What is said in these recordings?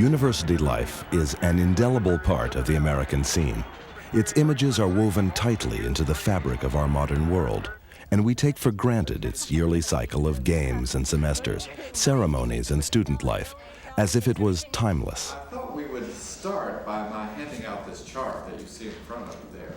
University life is an indelible part of the American scene. Its images are woven tightly into the fabric of our modern world, and we take for granted its yearly cycle of games and semesters, ceremonies and student life, as if it was timeless. I thought we would start by my handing out this chart that you see in front of you there.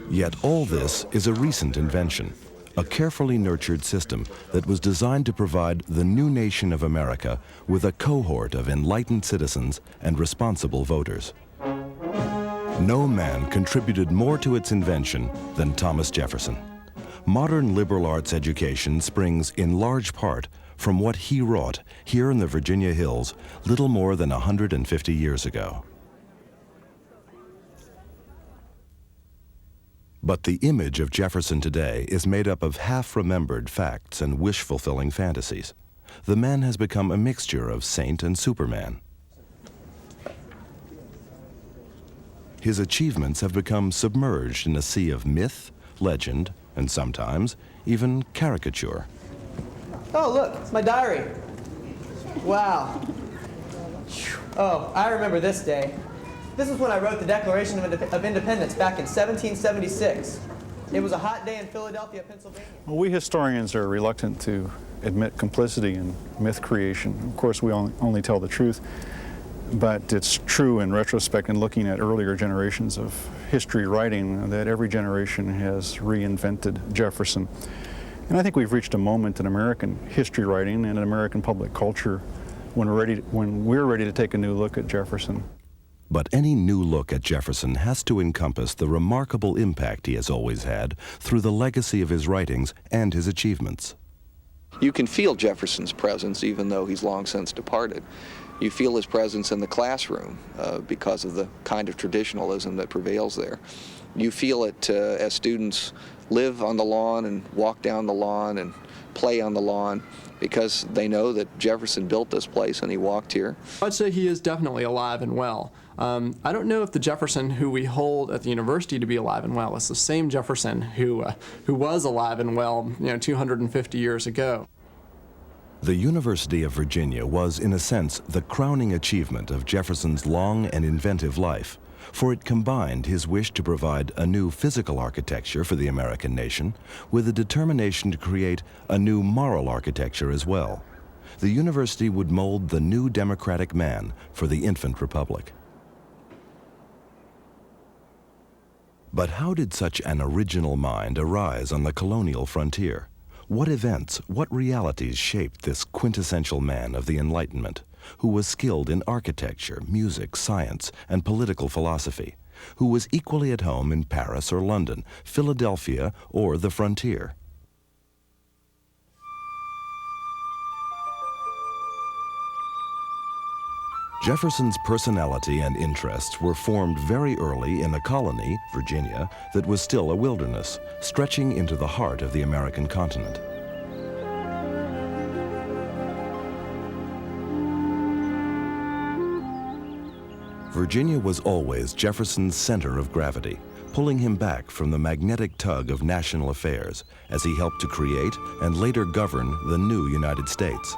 Yet all this is a recent invention, a carefully nurtured system that was designed to provide the new nation of America with a cohort of enlightened citizens and responsible voters. No man contributed more to its invention than Thomas Jefferson. Modern liberal arts education springs in large part from what he wrought here in the Virginia hills little more than 150 years ago. But the image of Jefferson today is made up of half-remembered facts and wish-fulfilling fantasies. The man has become a mixture of saint and superman. His achievements have become submerged in a sea of myth, legend, and sometimes even caricature. Oh, look, it's my diary. Wow. Oh, I remember this day. This is when I wrote the Declaration of Independence back in 1776. It was a hot day in Philadelphia, Pennsylvania. Well, we historians are reluctant to admit complicity in myth creation. Of course, we only tell the truth, but it's true in retrospect and looking at earlier generations of history writing that every generation has reinvented Jefferson. And I think we've reached a moment in American history writing and in American public culture when we're ready to take a new look at Jefferson. But any new look at Jefferson has to encompass the remarkable impact he has always had through the legacy of his writings and his achievements. You can feel Jefferson's presence even though he's long since departed. You feel his presence in the classroom because of the kind of traditionalism that prevails there. You feel it as students live on the lawn and walk down the lawn and play on the lawn because they know that Jefferson built this place and he walked here. I'd say he is definitely alive and well. I don't know if the Jefferson who we hold at the university to be alive and well is the same Jefferson who was alive and well, 250 years ago. The University of Virginia was, in a sense, the crowning achievement of Jefferson's long and inventive life, for it combined his wish to provide a new physical architecture for the American nation with a determination to create a new moral architecture as well. The university would mold the new democratic man for the infant republic. But how did such an original mind arise on the colonial frontier? What events, what realities shaped this quintessential man of the Enlightenment, who was skilled in architecture, music, science, and political philosophy, who was equally at home in Paris or London, Philadelphia, or the frontier? Jefferson's personality and interests were formed very early in a colony, Virginia, that was still a wilderness, stretching into the heart of the American continent. Virginia was always Jefferson's center of gravity, pulling him back from the magnetic tug of national affairs as he helped to create and later govern the new United States.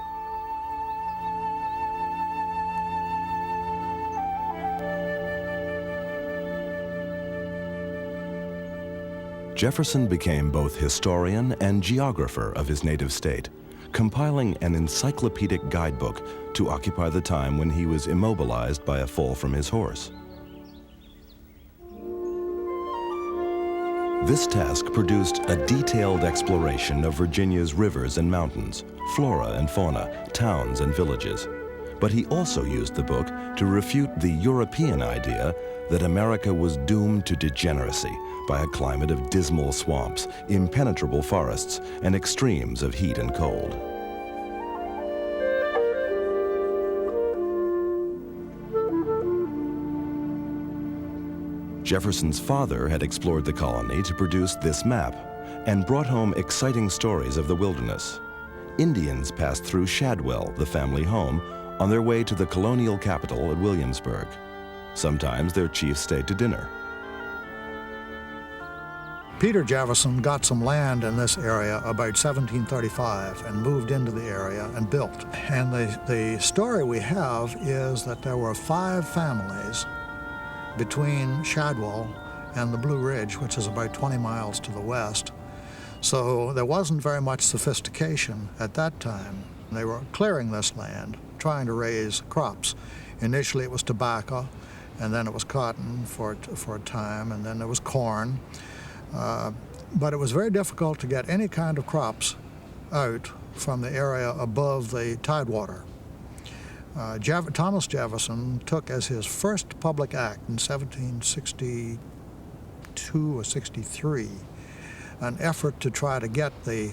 Jefferson became both historian and geographer of his native state, compiling an encyclopedic guidebook to occupy the time when he was immobilized by a fall from his horse. This task produced a detailed exploration of Virginia's rivers and mountains, flora and fauna, towns and villages. But he also used the book to refute the European idea that America was doomed to degeneracy by a climate of dismal swamps, impenetrable forests, and extremes of heat and cold. Jefferson's father had explored the colony to produce this map and brought home exciting stories of the wilderness. Indians passed through Shadwell, the family home, on their way to the colonial capital at Williamsburg. Sometimes their chiefs stayed to dinner. Peter Jefferson got some land in this area about 1735 and moved into the area and built. And the story we have is that there were 5 families between Shadwell and the Blue Ridge, which is about 20 miles to the west. So there wasn't very much sophistication at that time. They were clearing this land, trying to raise crops. Initially it was tobacco, and then it was cotton for a time, and then there was corn. But it was very difficult to get any kind of crops out from the area above the tidewater. Thomas Jefferson took as his first public act in 1762 or 63 an effort to try to get the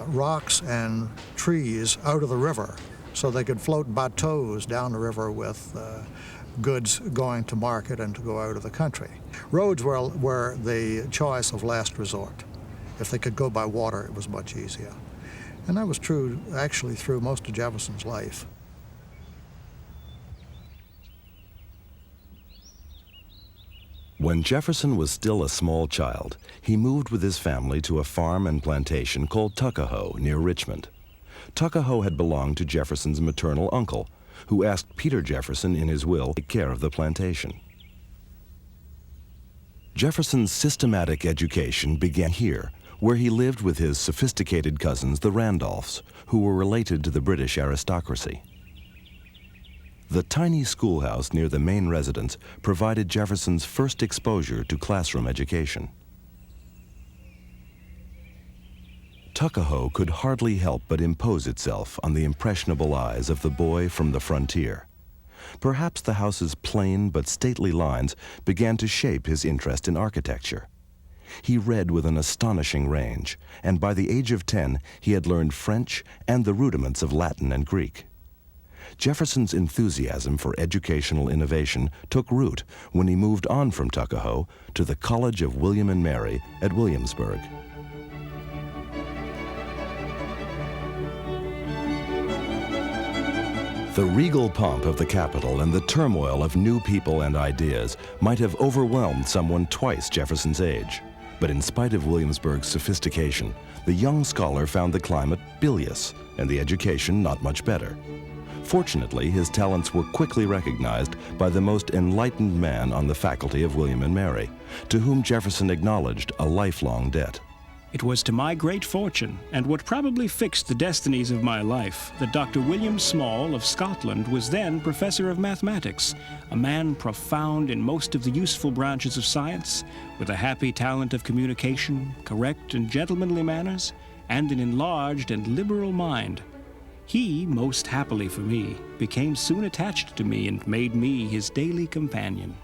rocks and trees out of the river so they could float bateaus down the river with goods going to market and to go out of the country. Roads were the choice of last resort. If they could go by water, it was much easier. And that was true actually through most of Jefferson's life. When Jefferson was still a small child, he moved with his family to a farm and plantation called Tuckahoe near Richmond. Tuckahoe had belonged to Jefferson's maternal uncle, who asked Peter Jefferson in his will to take care of the plantation. Jefferson's systematic education began here, where he lived with his sophisticated cousins, the Randolphs, who were related to the British aristocracy. The tiny schoolhouse near the main residence provided Jefferson's first exposure to classroom education. Tuckahoe could hardly help but impose itself on the impressionable eyes of the boy from the frontier. Perhaps the house's plain but stately lines began to shape his interest in architecture. He read with an astonishing range, and by the age of 10, he had learned French and the rudiments of Latin and Greek. Jefferson's enthusiasm for educational innovation took root when he moved on from Tuckahoe to the College of William and Mary at Williamsburg. The regal pomp of the capital and the turmoil of new people and ideas might have overwhelmed someone twice Jefferson's age. But in spite of Williamsburg's sophistication, the young scholar found the climate bilious and the education not much better. Fortunately, his talents were quickly recognized by the most enlightened man on the faculty of William and Mary, to whom Jefferson acknowledged a lifelong debt. It was to my great fortune, and what probably fixed the destinies of my life, that Dr. William Small of Scotland was then professor of mathematics, a man profound in most of the useful branches of science, with a happy talent of communication, correct and gentlemanly manners, and an enlarged and liberal mind. He, most happily for me, became soon attached to me and made me his daily companion.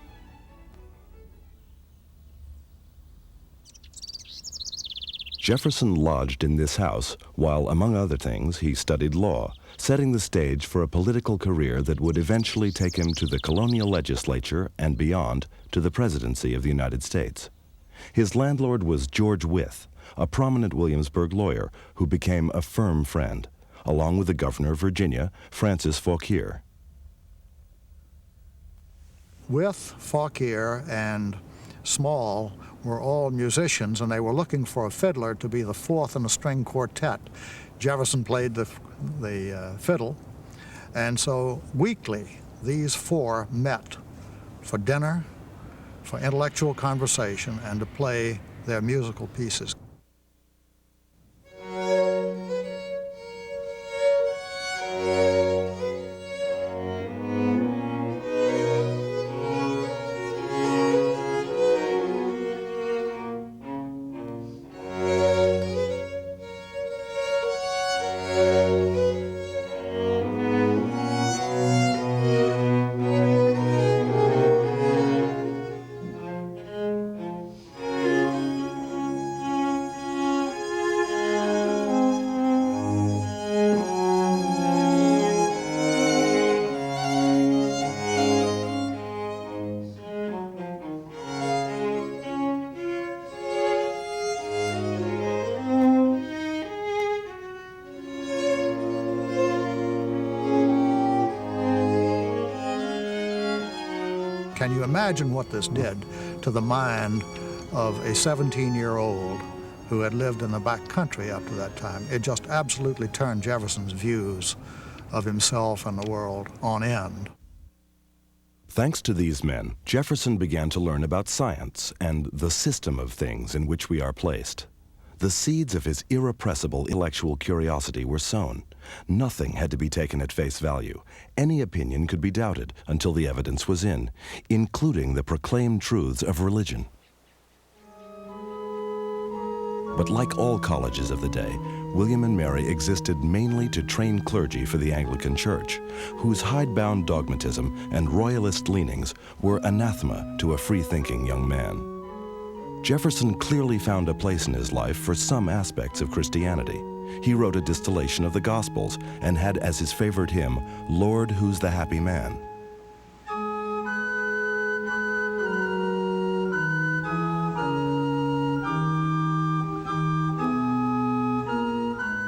Jefferson lodged in this house while, among other things, he studied law, setting the stage for a political career that would eventually take him to the colonial legislature and beyond to the presidency of the United States. His landlord was George Wythe, a prominent Williamsburg lawyer who became a firm friend, along with the governor of Virginia, Francis Fauquier. Wythe, Fauquier, and Small were all musicians, and they were looking for a fiddler to be the fourth in a string quartet. Jefferson played the fiddle, and so weekly these 4 met for dinner, for intellectual conversation, and to play their musical pieces. Can you imagine what this did to the mind of a 17-year-old who had lived in the back country up to that time. It just absolutely turned Jefferson's views of himself and the world on end. Thanks to these men, Jefferson began to learn about science and the system of things in which we are placed. The seeds of his irrepressible intellectual curiosity were sown. Nothing had to be taken at face value. Any opinion could be doubted until the evidence was in, including the proclaimed truths of religion. But like all colleges of the day, William and Mary existed mainly to train clergy for the Anglican Church, whose hidebound dogmatism and royalist leanings were anathema to a free-thinking young man. Jefferson clearly found a place in his life for some aspects of Christianity. He wrote a distillation of the Gospels and had as his favorite hymn, "Lord, Who's the Happy Man?"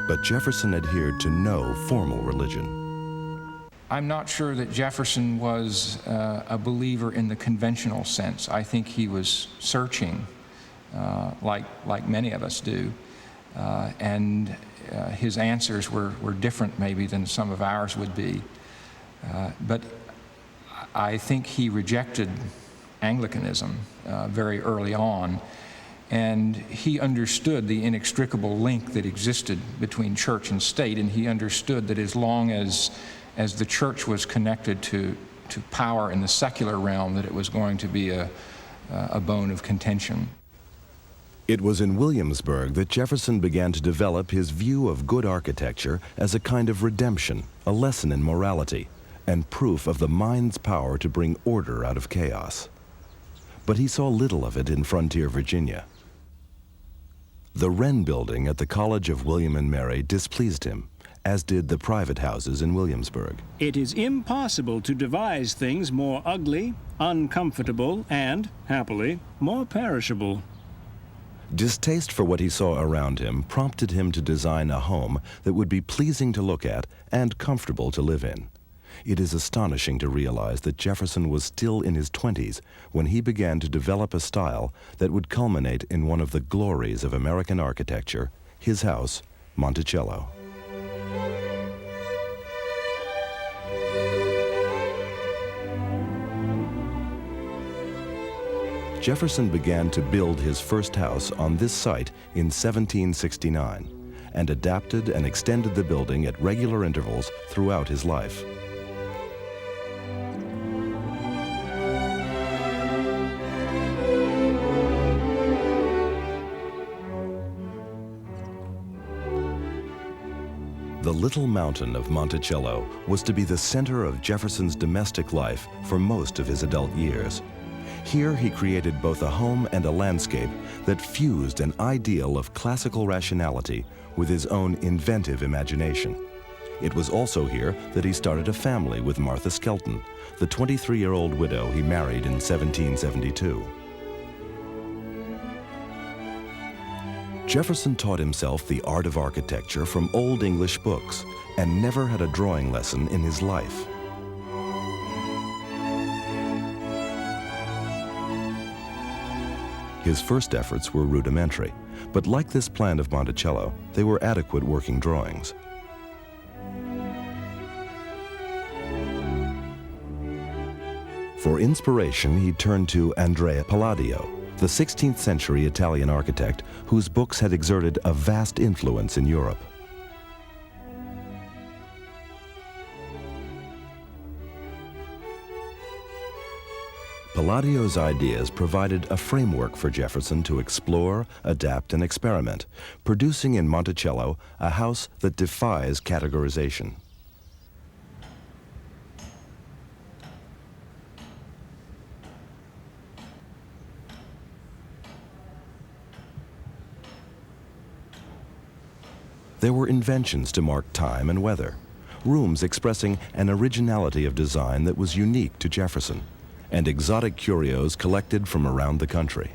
But Jefferson adhered to no formal religion. I'm not sure that Jefferson was a believer in the conventional sense. I think he was searching, like many of us do, and his answers were different maybe than some of ours would be. But I think he rejected Anglicanism very early on, and he understood the inextricable link that existed between church and state, and he understood that as long as the church was connected to power in the secular realm, that it was going to be a bone of contention. It was in Williamsburg that Jefferson began to develop his view of good architecture as a kind of redemption, a lesson in morality, and proof of the mind's power to bring order out of chaos. But he saw little of it in frontier Virginia. The Wren building at the College of William and Mary displeased him, as did the private houses in Williamsburg. It is impossible to devise things more ugly, uncomfortable, and, happily, more perishable. Distaste for what he saw around him prompted him to design a home that would be pleasing to look at and comfortable to live in. It is astonishing to realize that Jefferson was still in his 20s when he began to develop a style that would culminate in one of the glories of American architecture, his house, Monticello. Jefferson began to build his first house on this site in 1769 and adapted and extended the building at regular intervals throughout his life. The little mountain of Monticello was to be the center of Jefferson's domestic life for most of his adult years. Here he created both a home and a landscape that fused an ideal of classical rationality with his own inventive imagination. It was also here that he started a family with Martha Skelton, the 23-year-old widow he married in 1772. Jefferson taught himself the art of architecture from old English books and never had a drawing lesson in his life. His first efforts were rudimentary, but like this plan of Monticello, they were adequate working drawings. For inspiration, he turned to Andrea Palladio, the 16th century Italian architect whose books had exerted a vast influence in Europe. Palladio's ideas provided a framework for Jefferson to explore, adapt, and experiment, producing in Monticello a house that defies categorization. There were inventions to mark time and weather, rooms expressing an originality of design that was unique to Jefferson, and exotic curios collected from around the country.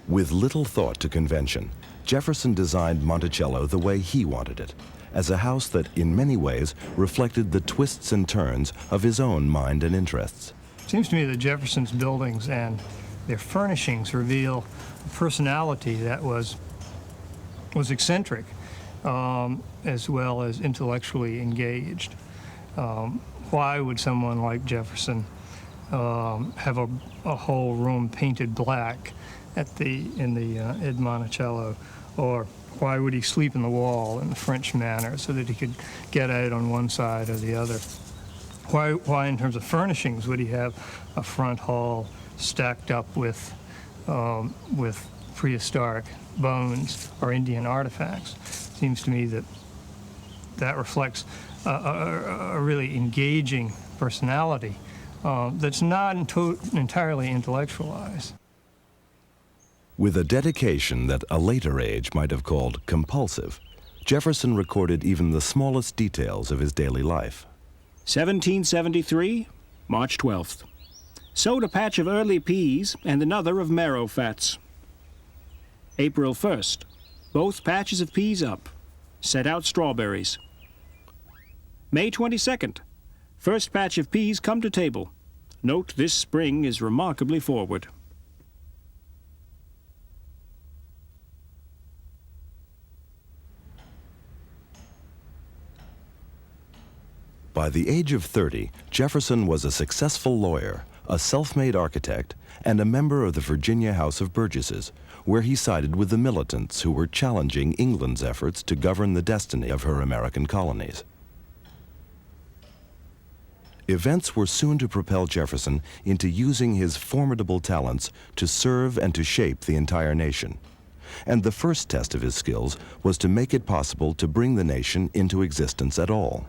With little thought to convention, Jefferson designed Monticello the way he wanted it, as a house that in many ways reflected the twists and turns of his own mind and interests. It seems to me that Jefferson's buildings and Their furnishings reveal a personality that was eccentric, as well as intellectually engaged. Why would someone like Jefferson have a whole room painted black in the Ed Monticello? Or why would he sleep in the wall in the French manner so that he could get out on one side or the other? Why in terms of furnishings, would he have a front hall stacked up with prehistoric bones or Indian artifacts? Seems to me that reflects a really engaging personality that's not entirely intellectualized. With a dedication that a later age might have called compulsive, Jefferson recorded even the smallest details of his daily life. 1773, March 12th. Sowed a patch of early peas and another of marrow fats. April 1st. Both patches of peas up. Set out strawberries. May 22nd. First patch of peas come to table. Note this spring is remarkably forward. By the age of 30, Jefferson was a successful lawyer, a self-made architect, and a member of the Virginia House of Burgesses, where he sided with the militants who were challenging England's efforts to govern the destiny of her American colonies. Events were soon to propel Jefferson into using his formidable talents to serve and to shape the entire nation. And the first test of his skills was to make it possible to bring the nation into existence at all.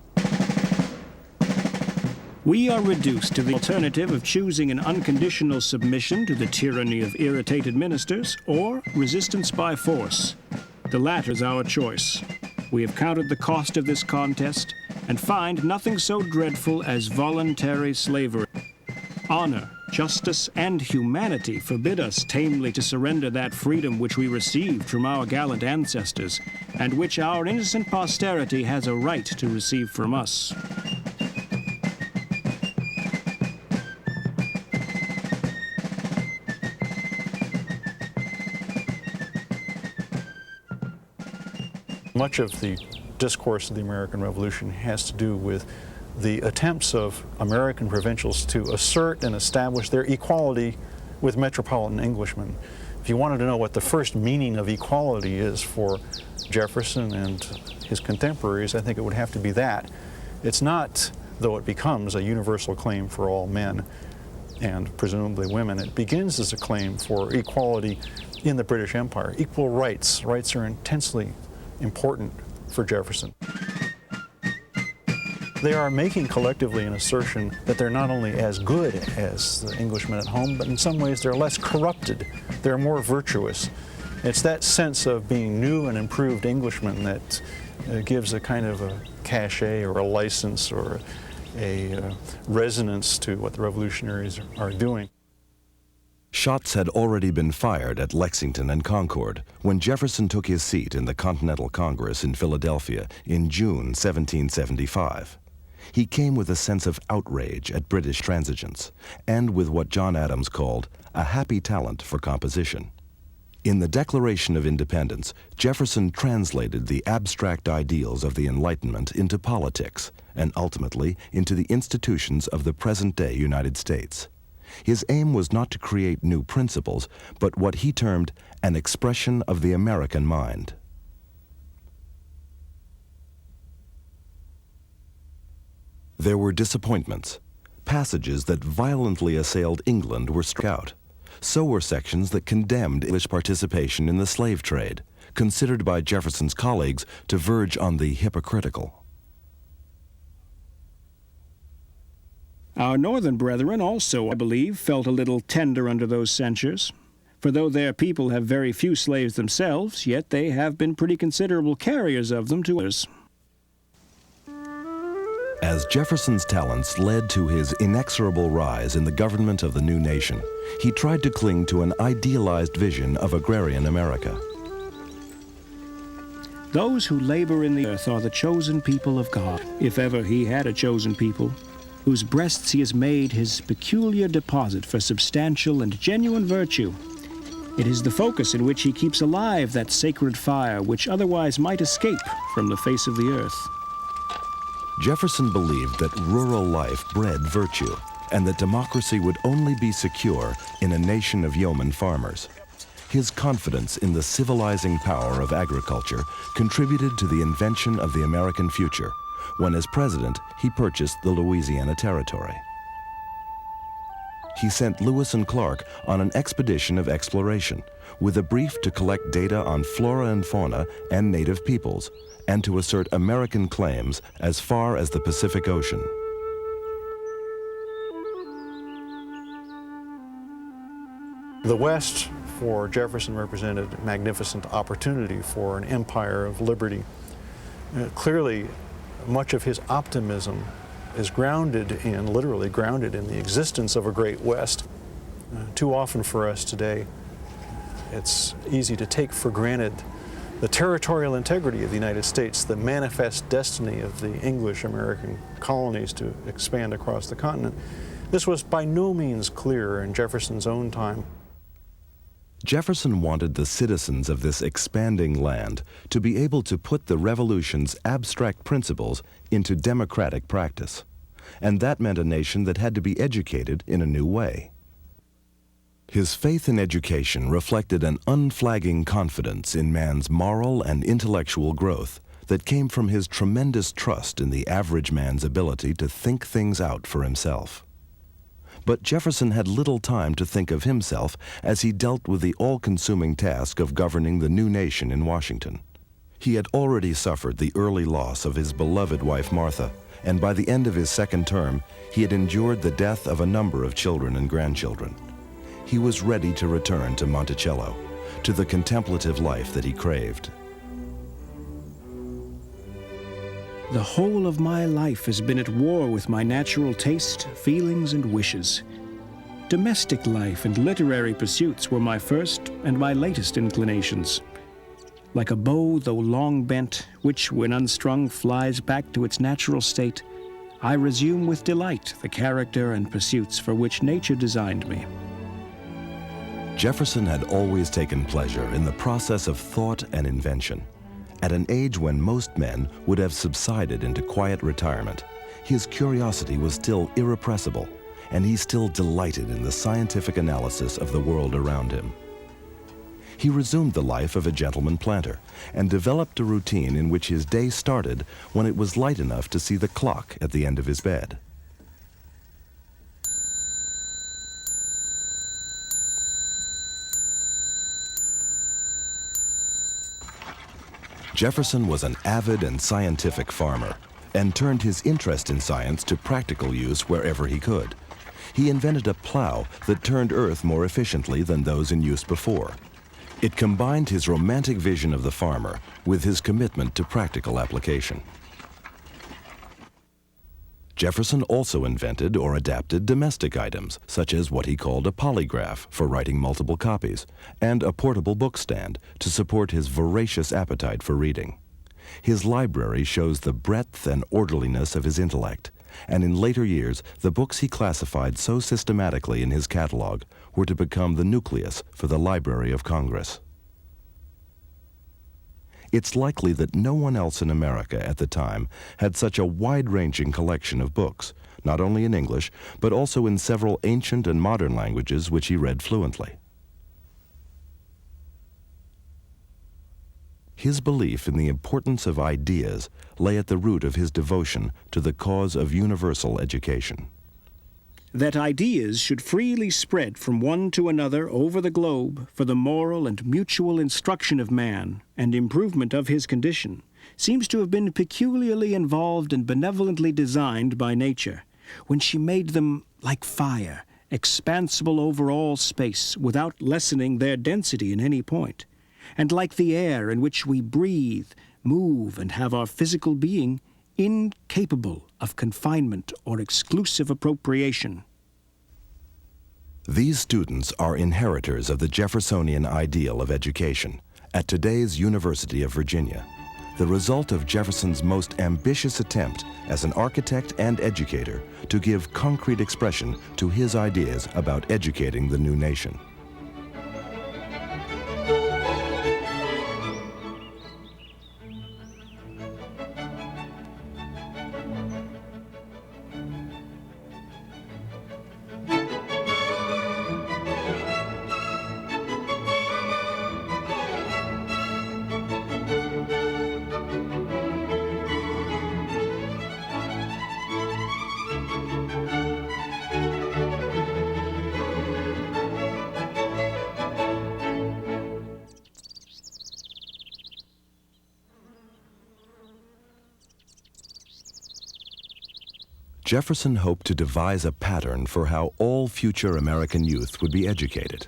We are reduced to the alternative of choosing an unconditional submission to the tyranny of irritated ministers or resistance by force. The latter is our choice. We have counted the cost of this contest and find nothing so dreadful as voluntary slavery. Honor, justice, and humanity forbid us tamely to surrender that freedom which we received from our gallant ancestors, and which our innocent posterity has a right to receive from us. Much of the discourse of the American Revolution has to do with the attempts of American provincials to assert and establish their equality with metropolitan Englishmen. If you wanted to know what the first meaning of equality is for Jefferson and his contemporaries, I think it would have to be that. It's not, though it becomes a universal claim for all men and presumably women, it begins as a claim for equality in the British Empire. Equal rights. Rights are intensely important for Jefferson. They are making collectively an assertion that they're not only as good as the Englishmen at home, but in some ways they're less corrupted, they're more virtuous. It's that sense of being new and improved Englishmen that gives a kind of a cachet or a license or a resonance to what the revolutionaries are doing. Shots had already been fired at Lexington and Concord when Jefferson took his seat in the Continental Congress in Philadelphia in June 1775. He came with a sense of outrage at British transigence and with what John Adams called a happy talent for composition. In the Declaration of Independence, Jefferson translated the abstract ideals of the Enlightenment into politics and ultimately into the institutions of the present-day United States. His aim was not to create new principles, but what he termed an expression of the American mind. There were disappointments. Passages that violently assailed England were struck out. So were sections that condemned English participation in the slave trade, considered by Jefferson's colleagues to verge on the hypocritical. Our northern brethren also, I believe, felt a little tender under those censures. For though their people have very few slaves themselves, yet they have been pretty considerable carriers of them to others. As Jefferson's talents led to his inexorable rise in the government of the new nation, he tried to cling to an idealized vision of agrarian America. Those who labor in the earth are the chosen people of God, if ever he had a chosen people. whose breasts he has made his peculiar deposit for substantial and genuine virtue. It is the focus in which he keeps alive that sacred fire which otherwise might escape from the face of the earth. Jefferson believed that rural life bred virtue, and that democracy would only be secure in a nation of yeoman farmers. His confidence in the civilizing power of agriculture contributed to the invention of the American future, when as president he purchased the Louisiana Territory. He sent Lewis and Clark on an expedition of exploration, with a brief to collect data on flora and fauna and native peoples, and to assert American claims as far as the Pacific Ocean. The West, for Jefferson, represented a magnificent opportunity for an empire of liberty. Clearly, much of his optimism is literally grounded in the existence of a great West. Too often for us today, it's easy to take for granted the territorial integrity of the United States, the manifest destiny of the English-American colonies to expand across the continent. This was by no means clear in Jefferson's own time. Jefferson wanted the citizens of this expanding land to be able to put the Revolution's abstract principles into democratic practice, and that meant a nation that had to be educated in a new way. His faith in education reflected an unflagging confidence in man's moral and intellectual growth that came from his tremendous trust in the average man's ability to think things out for himself. But Jefferson had little time to think of himself as he dealt with the all-consuming task of governing the new nation in Washington. He had already suffered the early loss of his beloved wife Martha, and by the end of his second term, he had endured the death of a number of children and grandchildren. He was ready to return to Monticello, to the contemplative life that he craved. The whole of my life has been at war with my natural taste, feelings, and wishes. Domestic life and literary pursuits were my first and my latest inclinations. Like a bow, though long bent, which, when unstrung, flies back to its natural state, I resume with delight the character and pursuits for which nature designed me. Jefferson had always taken pleasure in the process of thought and invention. At an age when most men would have subsided into quiet retirement, his curiosity was still irrepressible, and he still delighted in the scientific analysis of the world around him. He resumed the life of a gentleman planter and developed a routine in which his day started when it was light enough to see the clock at the end of his bed. Jefferson was an avid and scientific farmer and turned his interest in science to practical use wherever he could. He invented a plow that turned earth more efficiently than those in use before. It combined his romantic vision of the farmer with his commitment to practical application. Jefferson also invented or adapted domestic items, such as what he called a polygraph for writing multiple copies, and a portable book stand to support his voracious appetite for reading. His library shows the breadth and orderliness of his intellect, and in later years, the books he classified so systematically in his catalog were to become the nucleus for the Library of Congress. It's likely that no one else in America at the time had such a wide-ranging collection of books, not only in English, but also in several ancient and modern languages which he read fluently. His belief in the importance of ideas lay at the root of his devotion to the cause of universal education. That ideas should freely spread from one to another over the globe for the moral and mutual instruction of man and improvement of his condition seems to have been peculiarly involved and benevolently designed by nature, when she made them like fire, expansible over all space without lessening their density in any point, and like the air in which we breathe, move, and have our physical being, incapable of confinement or exclusive appropriation. These students are inheritors of the Jeffersonian ideal of education at today's University of Virginia. the result of Jefferson's most ambitious attempt as an architect and educator to give concrete expression to his ideas about educating the new nation. Jefferson hoped to devise a pattern for how all future American youth would be educated.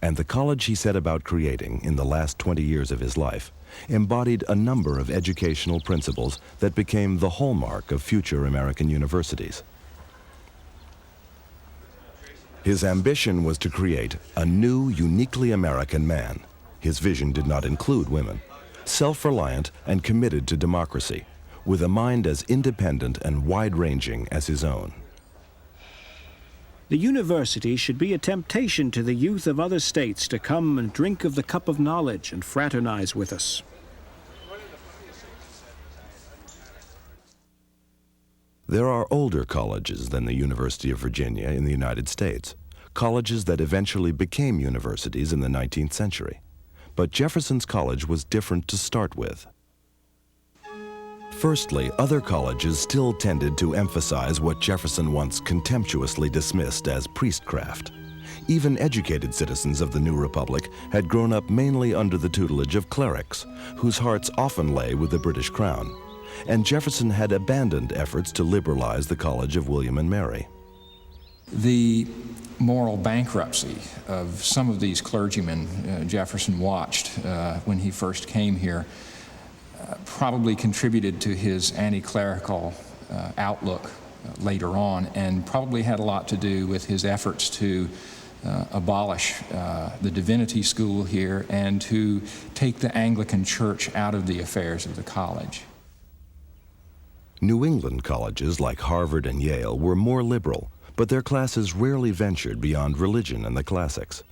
And the college he set about creating in the last 20 years of his life embodied a number of educational principles that became the hallmark of future American universities. His ambition was to create a new, uniquely American man. His vision did not include women. Self-reliant and committed to democracy, with a mind as independent and wide-ranging as his own. The university should be a temptation to the youth of other states to come and drink of the cup of knowledge and fraternize with us. There are older colleges than the University of Virginia in the United States, colleges that eventually became universities in the 19th century. But Jefferson's College was different to start with. Firstly, other colleges still tended to emphasize what Jefferson once contemptuously dismissed as priestcraft. Even educated citizens of the new republic had grown up mainly under the tutelage of clerics, whose hearts often lay with the British crown. And Jefferson had abandoned efforts to liberalize the College of William and Mary. The moral bankruptcy of some of these clergymen Jefferson watched when he first came here probably contributed to his anti-clerical outlook later on, and probably had a lot to do with his efforts to abolish the divinity school here and to take the Anglican Church out of the affairs of the college. New England colleges like Harvard and Yale were more liberal, but their classes rarely ventured beyond religion and the classics.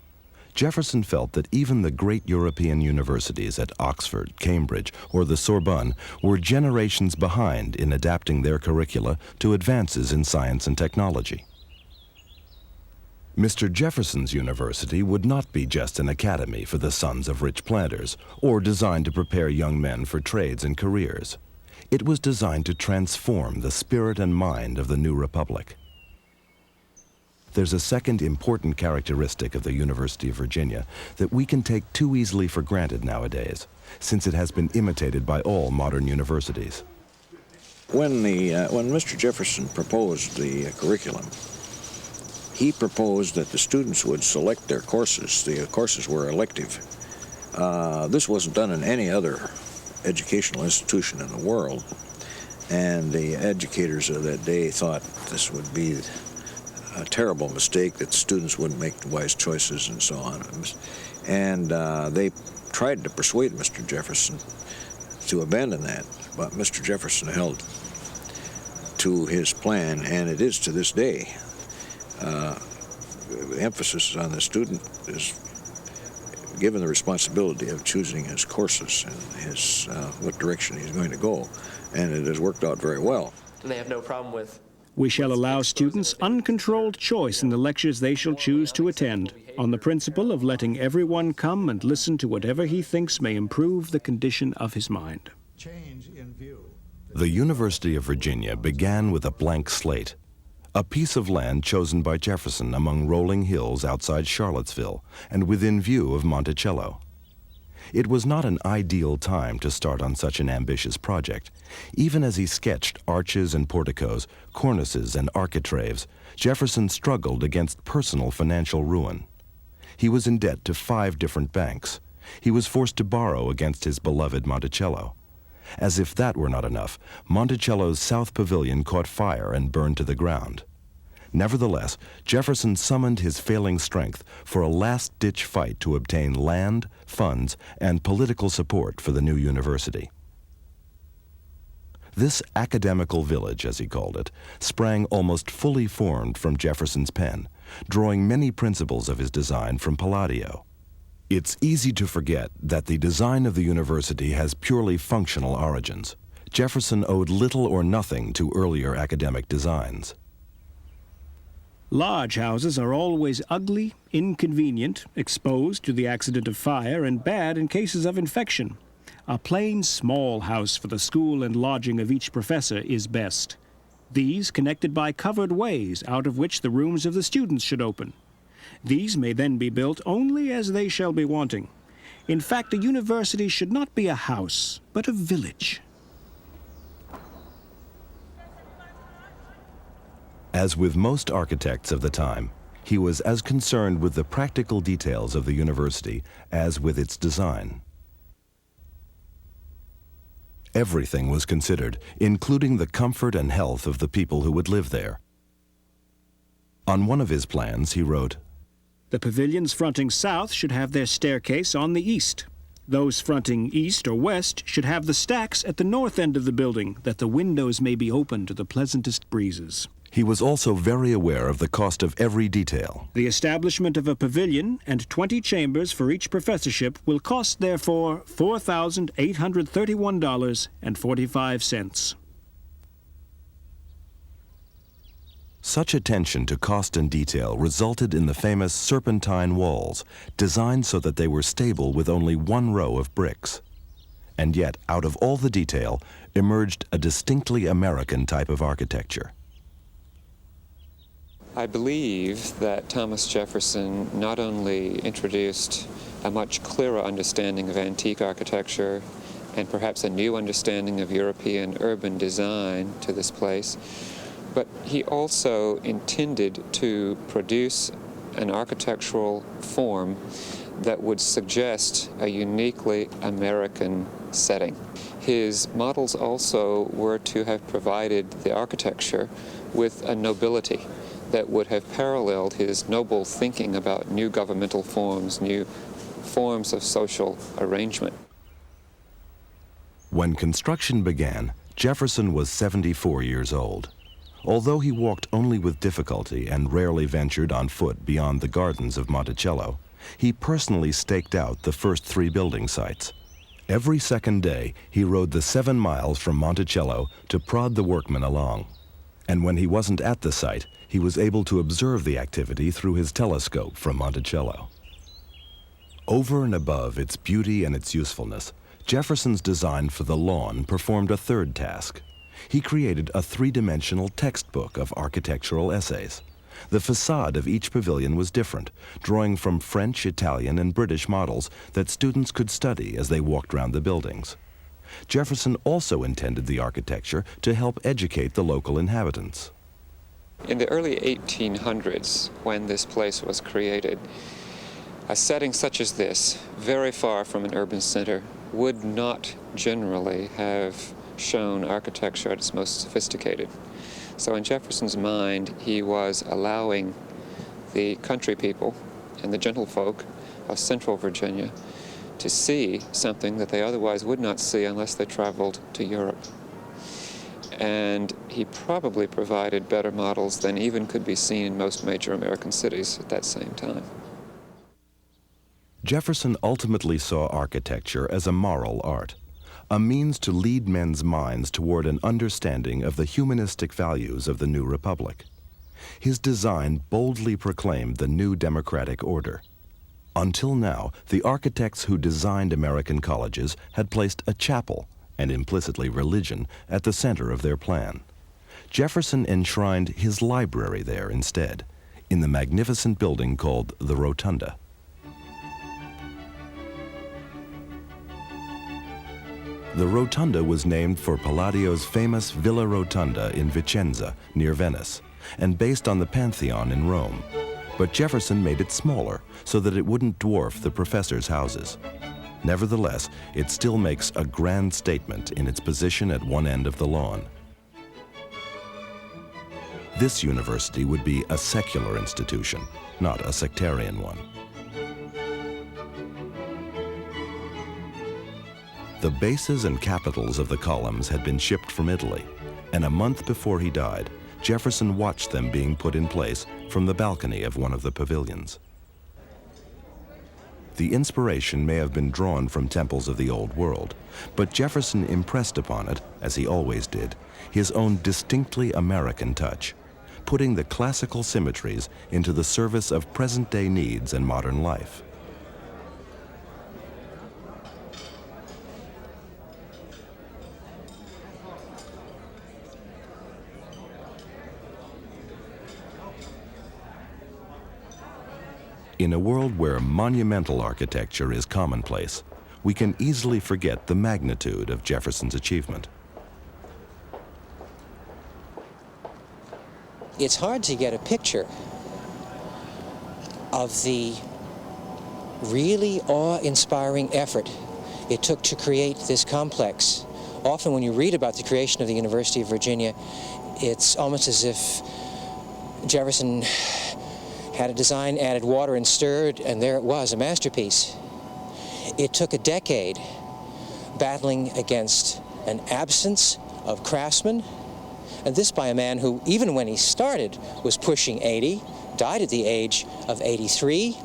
Jefferson felt that even the great European universities at Oxford, Cambridge, or the Sorbonne were generations behind in adapting their curricula to advances in science and technology. Mr. Jefferson's university would not be just an academy for the sons of rich planters, or designed to prepare young men for trades and careers. It was designed to transform the spirit and mind of the new republic. There's a second important characteristic of the University of Virginia that we can take too easily for granted nowadays, since it has been imitated by all modern universities. When Mr. Jefferson proposed the curriculum, he proposed that the students would select their courses. The courses were elective. This wasn't done in any other educational institution in the world, and the educators of that day thought this would be a terrible mistake, that students wouldn't make wise choices and so on. And they tried to persuade Mr. Jefferson to abandon that, but Mr. Jefferson held to his plan, and it is to this day. The emphasis on the student is given the responsibility of choosing his courses and his what direction he's going to go, and it has worked out very well. And they have no problem with. We shall allow students uncontrolled choice in the lectures they shall choose to attend, on the principle of letting everyone come and listen to whatever he thinks may improve the condition of his mind. Change in view. The University of Virginia began with a blank slate, a piece of land chosen by Jefferson among rolling hills outside Charlottesville and within view of Monticello. It was not an ideal time to start on such an ambitious project. Even as he sketched arches and porticos, cornices and architraves, Jefferson struggled against personal financial ruin. He was in debt to 5 different banks. He was forced to borrow against his beloved Monticello. As if that were not enough, Monticello's south pavilion caught fire and burned to the ground. Nevertheless, Jefferson summoned his failing strength for a last-ditch fight to obtain land, funds, and political support for the new university. This academical village, as he called it, sprang almost fully formed from Jefferson's pen, drawing many principles of his design from Palladio. It's easy to forget that the design of the university has purely functional origins. Jefferson owed little or nothing to earlier academic designs. Large houses are always ugly, inconvenient, exposed to the accident of fire, and bad in cases of infection. A plain small house for the school and lodging of each professor is best. These connected by covered ways out of which the rooms of the students should open. These may then be built only as they shall be wanting. In fact, a university should not be a house, but a village. As with most architects of the time, he was as concerned with the practical details of the university as with its design. Everything was considered, including the comfort and health of the people who would live there. On one of his plans, he wrote, "The pavilions fronting south should have their staircase on the east. Those fronting east or west should have the stacks at the north end of the building, that the windows may be open to the pleasantest breezes." He was also very aware of the cost of every detail. "The establishment of a pavilion and 20 chambers for each professorship will cost, therefore, $4,831.45. Such attention to cost and detail resulted in the famous serpentine walls, designed so that they were stable with only one row of bricks. And yet, out of all the detail, emerged a distinctly American type of architecture. I believe that Thomas Jefferson not only introduced a much clearer understanding of antique architecture and perhaps a new understanding of European urban design to this place, but he also intended to produce an architectural form that would suggest a uniquely American setting. His models also were to have provided the architecture with a nobility that would have paralleled his noble thinking about new governmental forms, new forms of social arrangement. When construction began, Jefferson was 74 years old. Although he walked only with difficulty and rarely ventured on foot beyond the gardens of Monticello, he personally staked out the first 3 building sites. Every second day, he rode the 7 miles from Monticello to prod the workmen along. And when he wasn't at the site, he was able to observe the activity through his telescope from Monticello. Over and above its beauty and its usefulness, Jefferson's design for the lawn performed a third task. He created a 3-dimensional textbook of architectural essays. The facade of each pavilion was different, drawing from French, Italian, and British models that students could study as they walked around the buildings. Jefferson also intended the architecture to help educate the local inhabitants. In the early 1800s, when this place was created, a setting such as this, very far from an urban center, would not generally have shown architecture at its most sophisticated. So in Jefferson's mind, he was allowing the country people and the gentlefolk of central Virginia to see something that they otherwise would not see unless they traveled to Europe. And he probably provided better models than even could be seen in most major American cities at that same time. Jefferson ultimately saw architecture as a moral art, a means to lead men's minds toward an understanding of the humanistic values of the new republic. His design boldly proclaimed the new democratic order. Until now, the architects who designed American colleges had placed a chapel, and implicitly religion, at the center of their plan. Jefferson enshrined his library there instead, in the magnificent building called the Rotunda. The Rotunda was named for Palladio's famous Villa Rotunda in Vicenza, near Venice, and based on the Pantheon in Rome. But Jefferson made it smaller so that it wouldn't dwarf the professors' houses. Nevertheless, it still makes a grand statement in its position at one end of the lawn. This university would be a secular institution, not a sectarian one. The bases and capitals of the columns had been shipped from Italy, and a month before he died, Jefferson watched them being put in place from the balcony of one of the pavilions. The inspiration may have been drawn from temples of the Old World, but Jefferson impressed upon it, as he always did, his own distinctly American touch, putting the classical symmetries into the service of present-day needs and modern life. In a world where monumental architecture is commonplace, we can easily forget the magnitude of Jefferson's achievement. It's hard to get a picture of the really awe-inspiring effort it took to create this complex. Often when you read about the creation of the University of Virginia, it's almost as if Jefferson had a design, added water and stirred, and there it was, a masterpiece. It took a decade battling against an absence of craftsmen, and this by a man who, even when he started, was pushing 80, died at the age of 83,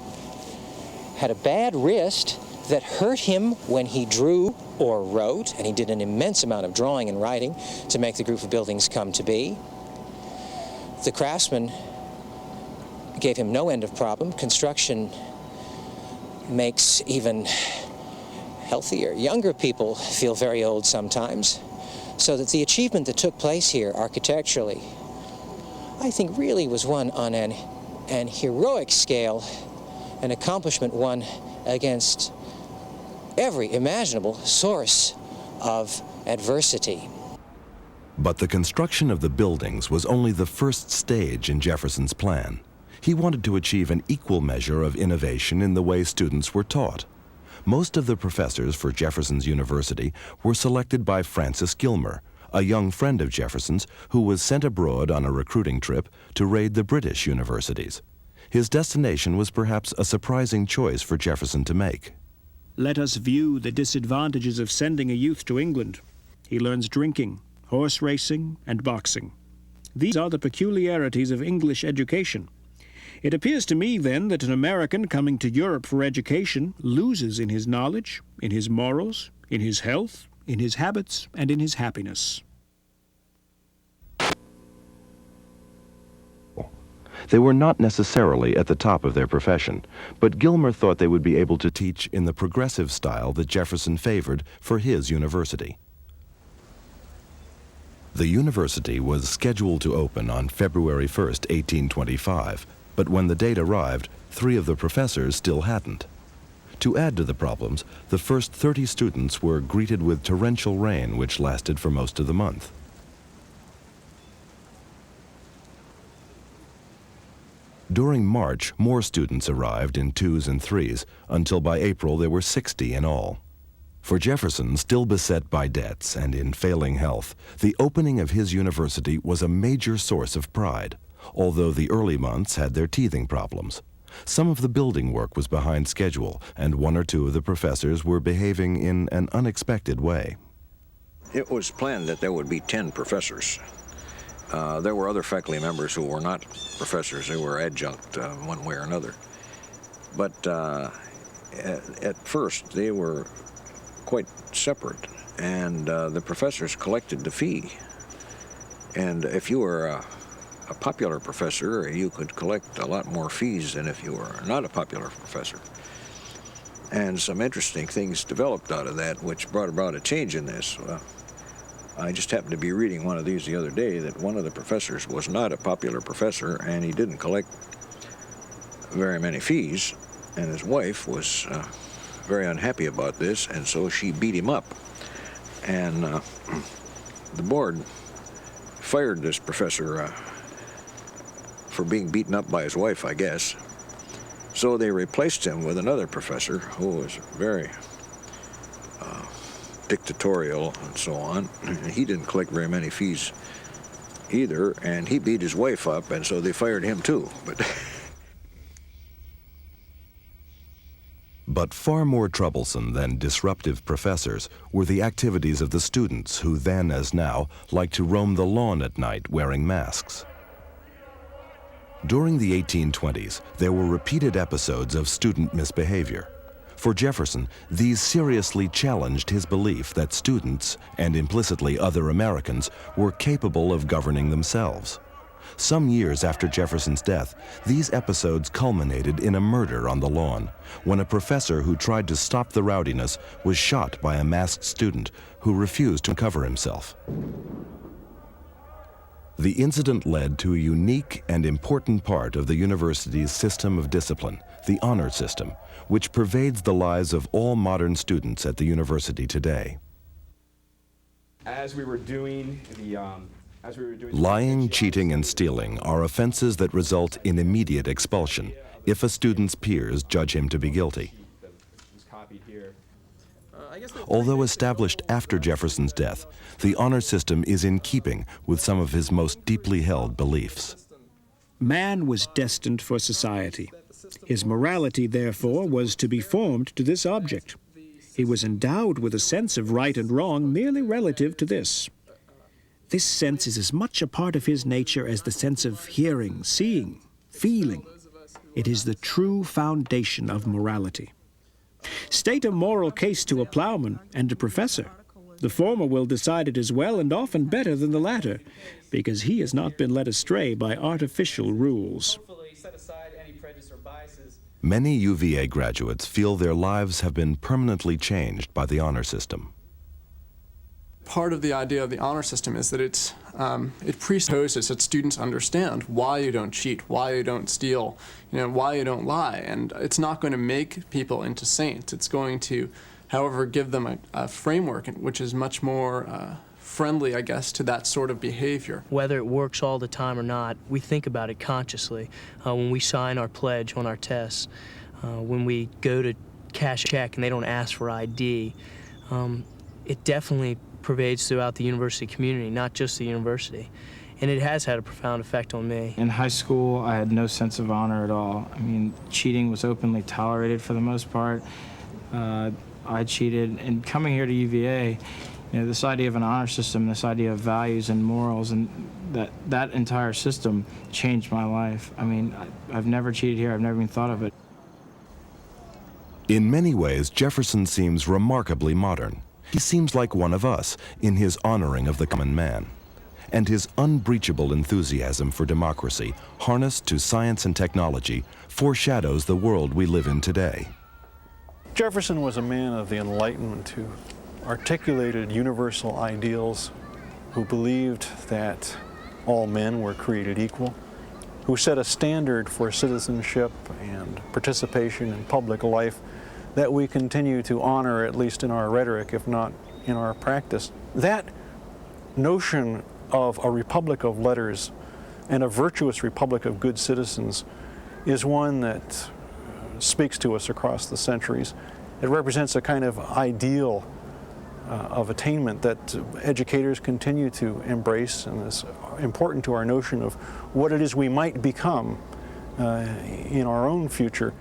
had a bad wrist that hurt him when he drew or wrote, and he did an immense amount of drawing and writing to make the group of buildings come to be. The craftsmen gave him no end of problem. Construction makes even healthier, younger people feel very old sometimes. So that the achievement that took place here architecturally, I think really was one on an heroic scale, an accomplishment won against every imaginable source of adversity. But the construction of the buildings was only the first stage in Jefferson's plan. He wanted to achieve an equal measure of innovation in the way students were taught. Most of the professors for Jefferson's University were selected by Francis Gilmer, a young friend of Jefferson's who was sent abroad on a recruiting trip to raid the British universities. His destination was perhaps a surprising choice for Jefferson to make. Let us view the disadvantages of sending a youth to England. He learns drinking, horse racing, and boxing. These are the peculiarities of English education. It appears to me, then, that an American coming to Europe for education loses in his knowledge, in his morals, in his health, in his habits, and in his happiness. They were not necessarily at the top of their profession, but Gilmer thought they would be able to teach in the progressive style that Jefferson favored for his university. The university was scheduled to open on February 1st, 1825. But when the date arrived, 3 of the professors still hadn't. To add to the problems, the first 30 students were greeted with torrential rain which lasted for most of the month. During March, more students arrived in 2s and 3s, until by April there were 60 in all. For Jefferson, still beset by debts and in failing health, the opening of his university was a major source of pride, although the early months had their teething problems. Some of the building work was behind schedule, and 1 or 2 of the professors were behaving in an unexpected way. It was planned that there would be 10 professors. There were other faculty members who were not professors. They were adjunct one way or another. But at first, they were quite separate, and the professors collected the fee. And if you were a popular professor, you could collect a lot more fees than if you were not a popular professor. And some interesting things developed out of that, which brought about a change in this. I just happened to be reading one of these the other day that one of the professors was not a popular professor, and he didn't collect very many fees, and his wife was very unhappy about this, and so she beat him up. And the board fired this professor for being beaten up by his wife, I guess. So they replaced him with another professor who was very dictatorial and so on. He didn't collect very many fees either, and he beat his wife up, and so they fired him too. But far more troublesome than disruptive professors were the activities of the students who then, as now, liked to roam the lawn at night wearing masks. During the 1820s, there were repeated episodes of student misbehavior. For Jefferson, these seriously challenged his belief that students, and implicitly other Americans, were capable of governing themselves. Some years after Jefferson's death, these episodes culminated in a murder on the lawn, when a professor who tried to stop the rowdiness was shot by a masked student who refused to cover himself. The incident led to a unique and important part of the university's system of discipline, the honor system, which pervades the lives of all modern students at the university today. As we were doing Lying, cheating, and stealing are offenses that result in immediate expulsion if a student's peers judge him to be guilty. Although established after Jefferson's death, the honor system is in keeping with some of his most deeply held beliefs. Man was destined for society. His morality, therefore, was to be formed to this object. He was endowed with a sense of right and wrong merely relative to this. This sense is as much a part of his nature as the sense of hearing, seeing, feeling. It is the true foundation of morality. State a moral case to a plowman and a professor. The former will decide it as well and often better than the latter, because he has not been led astray by artificial rules. Many UVA graduates feel their lives have been permanently changed by the honor system. Part of the idea of the honor system is that it presupposes that students understand why you don't cheat, why you don't steal, why you don't lie, and it's not going to make people into saints. It's going to, however, give them a framework which is much more friendly, I guess, to that sort of behavior. Whether it works all the time or not, we think about it consciously. When we sign our pledge on our tests, when we go to cash a check and they don't ask for ID, it definitely pervades throughout the university community, not just the university. And it has had a profound effect on me. In high school, I had no sense of honor at all. I mean, cheating was openly tolerated for the most part. I cheated, and coming here to UVA, this idea of an honor system, this idea of values and morals, and that entire system changed my life. I mean, I've never cheated here. I've never even thought of it. In many ways, Jefferson seems remarkably modern. He seems like one of us in his honoring of the common man. And his unbreachable enthusiasm for democracy, harnessed to science and technology, foreshadows the world we live in today. Jefferson was a man of the Enlightenment who articulated universal ideals, who believed that all men were created equal, who set a standard for citizenship and participation in public life that we continue to honor, at least in our rhetoric, if not in our practice. That notion of a republic of letters and a virtuous republic of good citizens is one that speaks to us across the centuries. It represents a kind of ideal of attainment that educators continue to embrace, and is important to our notion of what it is we might become in our own future.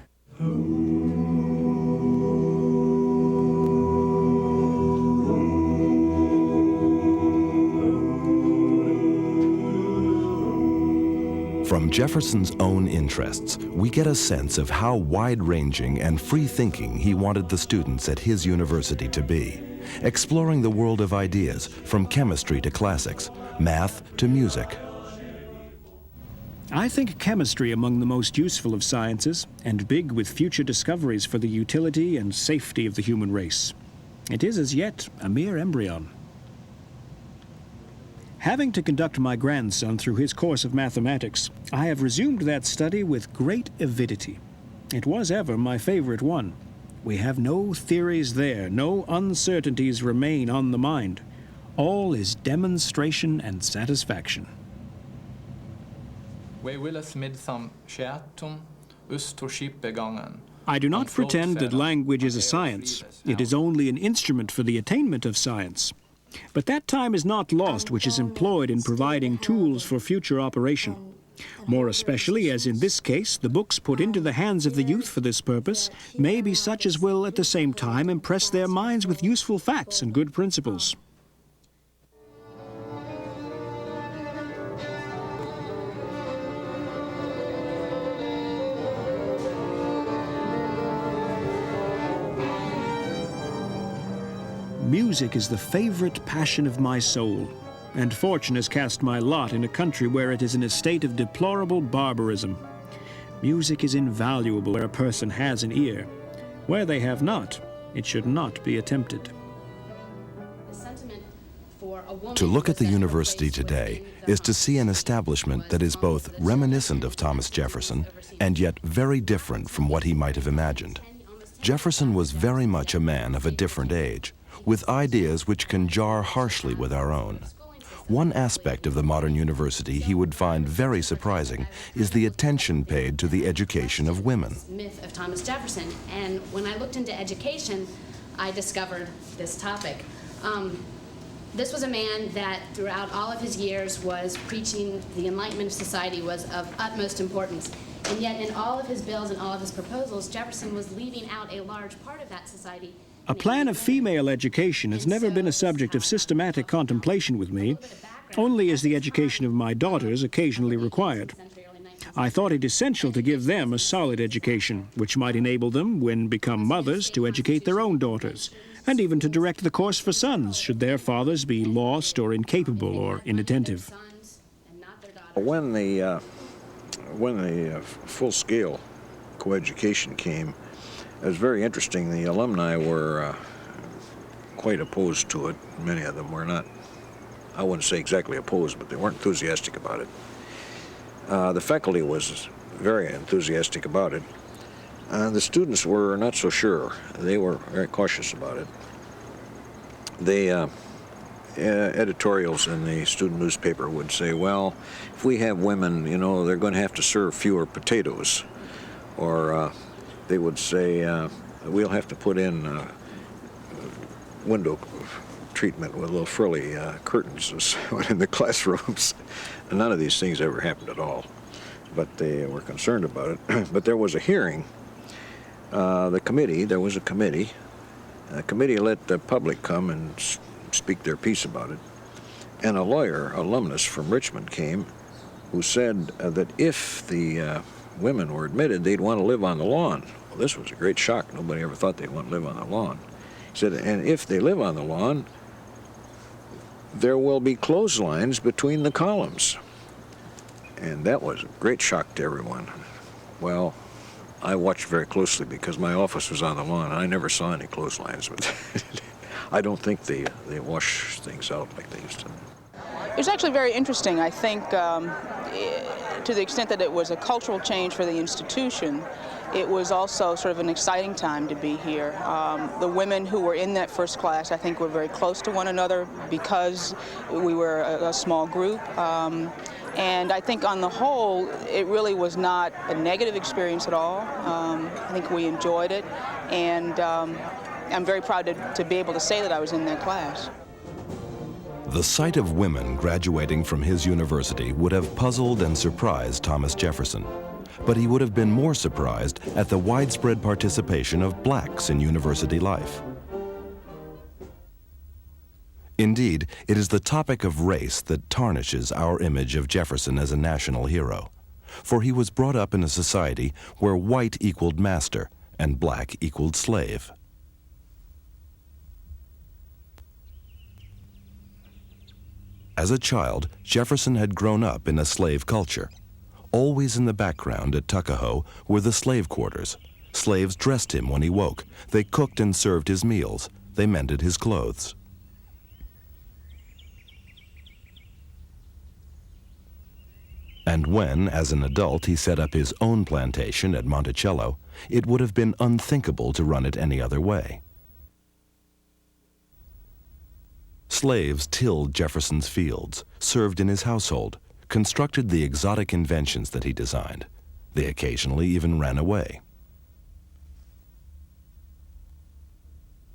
From Jefferson's own interests, we get a sense of how wide-ranging and free-thinking he wanted the students at his university to be, exploring the world of ideas from chemistry to classics, math to music. I think chemistry among the most useful of sciences, and big with future discoveries for the utility and safety of the human race. It is as yet a mere embryon. Having to conduct my grandson through his course of mathematics, I have resumed that study with great avidity. It was ever my favorite one. We have no theories there, no uncertainties remain on the mind. All is demonstration and satisfaction. I do not pretend that language is a science. It is only an instrument for the attainment of science. But that time is not lost which is employed in providing tools for future operation. More especially as in this case, the books put into the hands of the youth for this purpose may be such as will at the same time impress their minds with useful facts and good principles. Music is the favorite passion of my soul, and fortune has cast my lot in a country where it is in a state of deplorable barbarism. Music is invaluable where a person has an ear. Where they have not, it should not be attempted. To look at the university today is to see an establishment that is both reminiscent of Thomas Jefferson and yet very different from what he might have imagined. Jefferson was very much a man of a different age, with ideas which can jar harshly with our own. One aspect of the modern university he would find very surprising is the attention paid to the education of women. Myth of Thomas Jefferson, and when I looked into education, I discovered this topic. This was a man that throughout all of his years was preaching the enlightenment of society was of utmost importance. And yet in all of his bills and all of his proposals, Jefferson was leaving out a large part of that society. A plan of female education has never been a subject of systematic contemplation with me, only as the education of my daughters occasionally required. I thought it essential to give them a solid education, which might enable them, when become mothers, to educate their own daughters, and even to direct the course for sons, should their fathers be lost or incapable or inattentive. When the full-scale coeducation came, it was very interesting. The alumni were quite opposed to it. Many of them were not, I wouldn't say exactly opposed, but they weren't enthusiastic about it. The faculty was very enthusiastic about it. The students were not so sure. They were very cautious about it. The editorials in the student newspaper would say, well, if we have women, you know, they're going to have to serve fewer potatoes. Or they would say, we'll have to put in window treatment with little frilly curtains in the classrooms. And none of these things ever happened at all. But they were concerned about it. But there was a hearing. There was a committee. The committee let the public come and speak their piece about it. And a lawyer, alumnus from Richmond, came who said that if the women were admitted, they'd want to live on the lawn. Well, this was a great shock. Nobody ever thought they'd want to live on the lawn. He said, and if they live on the lawn, there will be clotheslines between the columns. And that was a great shock to everyone. Well, I watched very closely because my office was on the lawn, and I never saw any clotheslines. But I don't think they wash things out like they used to. It was actually very interesting. I think to the extent that it was a cultural change for the institution, it was also sort of an exciting time to be here. The women who were in that first class, I think, were very close to one another because we were a small group. And I think on the whole, it really was not a negative experience at all. I think we enjoyed it, and I'm very proud to be able to say that I was in that class. The sight of women graduating from his university would have puzzled and surprised Thomas Jefferson. But he would have been more surprised at the widespread participation of blacks in university life. Indeed, it is the topic of race that tarnishes our image of Jefferson as a national hero. For he was brought up in a society where white equaled master and black equaled slave. As a child, Jefferson had grown up in a slave culture. Always in the background at Tuckahoe were the slave quarters. Slaves dressed him when he woke. They cooked and served his meals. They mended his clothes. And when, as an adult, he set up his own plantation at Monticello, it would have been unthinkable to run it any other way. Slaves tilled Jefferson's fields, served in his household, constructed the exotic inventions that he designed. They occasionally even ran away.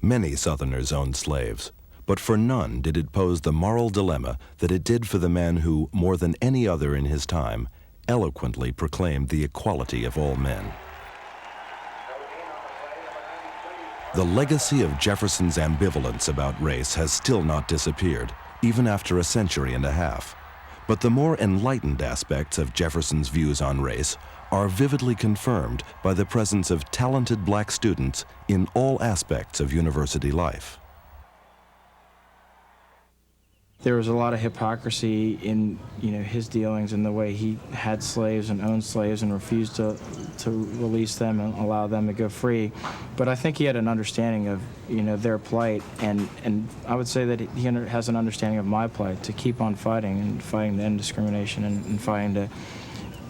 Many Southerners owned slaves, but for none did it pose the moral dilemma that it did for the man who, more than any other in his time, eloquently proclaimed the equality of all men. The legacy of Jefferson's ambivalence about race has still not disappeared, even after a century and a half. But the more enlightened aspects of Jefferson's views on race are vividly confirmed by the presence of talented black students in all aspects of university life. There was a lot of hypocrisy in, his dealings and the way he had slaves and owned slaves and refused to release them and allow them to go free. But I think he had an understanding of, their plight, and I would say that he has an understanding of my plight, to keep on fighting and fighting to end discrimination and fighting to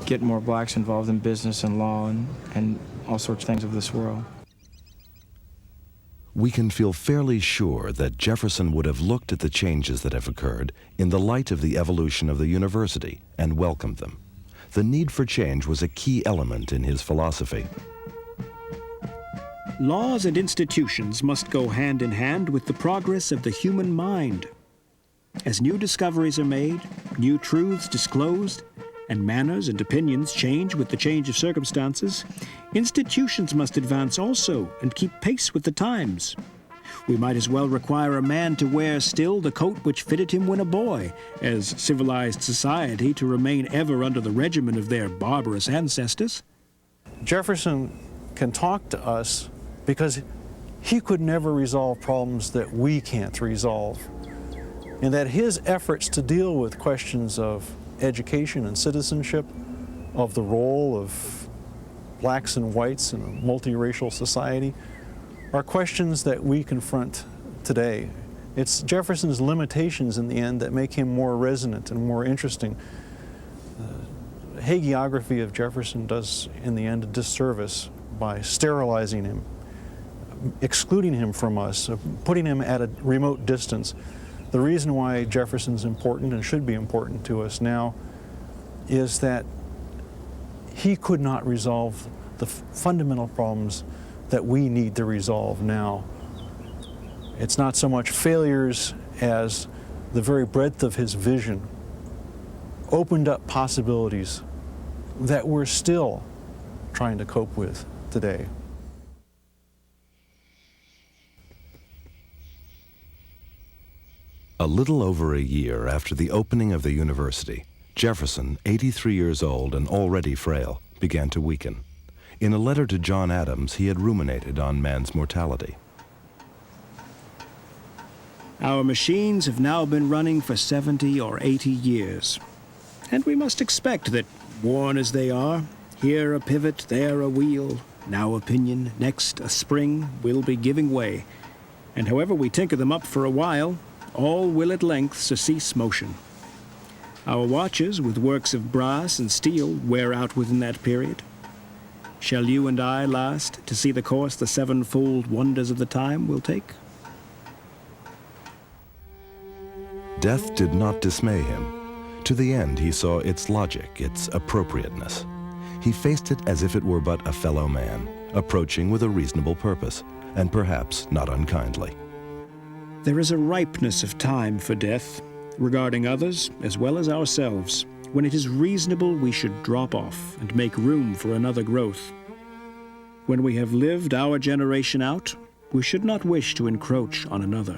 get more blacks involved in business and law and all sorts of things of this world. We can feel fairly sure that Jefferson would have looked at the changes that have occurred in the light of the evolution of the university and welcomed them. The need for change was a key element in his philosophy. Laws and institutions must go hand in hand with the progress of the human mind. As new discoveries are made, new truths disclosed, and manners and opinions change with the change of circumstances, institutions must advance also and keep pace with the times. We might as well require a man to wear still the coat which fitted him when a boy, as civilized society to remain ever under the regimen of their barbarous ancestors. Jefferson can talk to us because he could never resolve problems that we can't resolve, and that his efforts to deal with questions of education and citizenship, of the role of blacks and whites in a multiracial society, are questions that we confront today. It's Jefferson's limitations in the end that make him more resonant and more interesting. Hagiography of Jefferson does in the end a disservice by sterilizing him, excluding him from us, putting him at a remote distance. The reason why Jefferson's important and should be important to us now is that he could not resolve the fundamental problems that we need to resolve now. It's not so much failures as the very breadth of his vision opened up possibilities that we're still trying to cope with today. A little over a year after the opening of the university, Jefferson, 83 years old and already frail, began to weaken. In a letter to John Adams, he had ruminated on man's mortality. Our machines have now been running for 70 or 80 years, and we must expect that, worn as they are, here a pivot, there a wheel, now a pinion, next a spring, will be giving way, and however we tinker them up for a while, all will at length surcease motion. Our watches, with works of brass and steel, wear out within that period. Shall you and I last to see the course the sevenfold wonders of the time will take? Death did not dismay him. To the end, he saw its logic, its appropriateness. He faced it as if it were but a fellow man, approaching with a reasonable purpose, and perhaps not unkindly. There is a ripeness of time for death, regarding others as well as ourselves, when it is reasonable we should drop off and make room for another growth. When we have lived our generation out, we should not wish to encroach on another.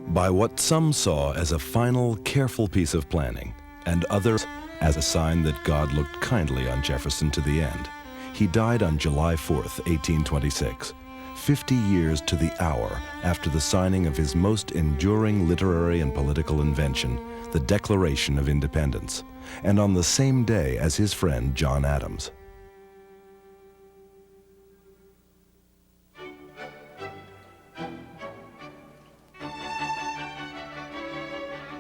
By what some saw as a final, careful piece of planning, and others as a sign that God looked kindly on Jefferson to the end, he died on July 4th, 1826. 50 years to the hour after the signing of his most enduring literary and political invention, the Declaration of Independence, and on the same day as his friend John Adams.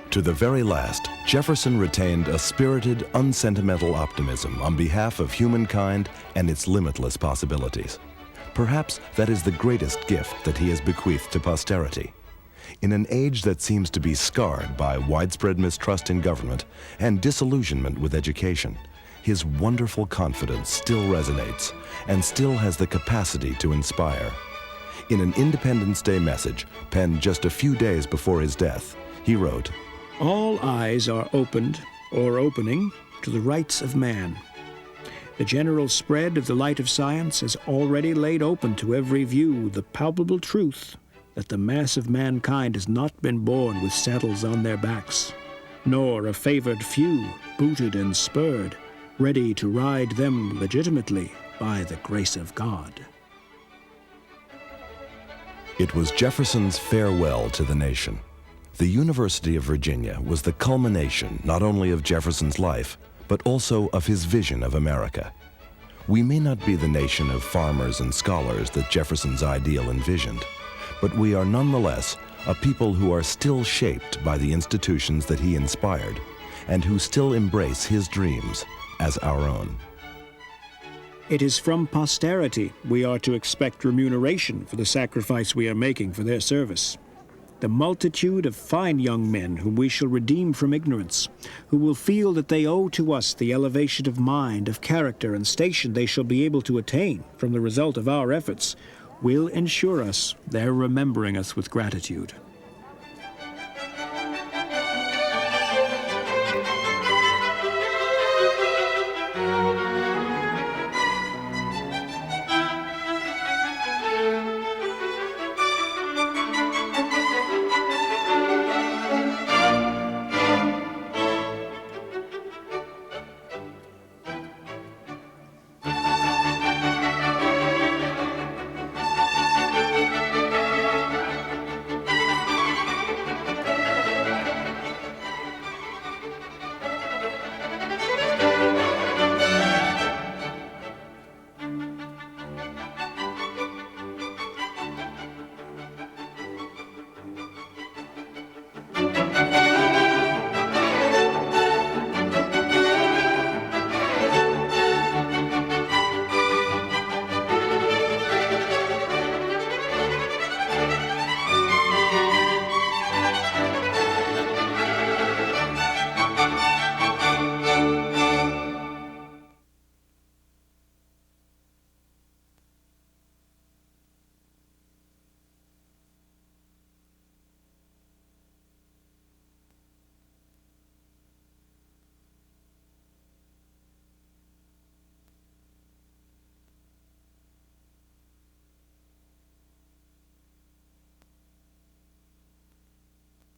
To the very last, Jefferson retained a spirited, unsentimental optimism on behalf of humankind and its limitless possibilities. Perhaps that is the greatest gift that he has bequeathed to posterity. In an age that seems to be scarred by widespread mistrust in government and disillusionment with education, his wonderful confidence still resonates and still has the capacity to inspire. In an Independence Day message penned just a few days before his death, he wrote, "All eyes are opened, or opening to the rights of man. The general spread of the light of science has already laid open to every view the palpable truth that the mass of mankind has not been born with saddles on their backs, nor a favored few, booted and spurred, ready to ride them legitimately by the grace of God. It was Jefferson's farewell to the nation. The University of Virginia was the culmination not only of Jefferson's life, but also of his vision of America. We may not be the nation of farmers and scholars that Jefferson's ideal envisioned, but we are nonetheless a people who are still shaped by the institutions that he inspired and who still embrace his dreams as our own. It is from posterity we are to expect remuneration for the sacrifice we are making for their service. The multitude of fine young men whom we shall redeem from ignorance, who will feel that they owe to us the elevation of mind, of character, and station they shall be able to attain from the result of our efforts, will ensure us their remembering us with gratitude.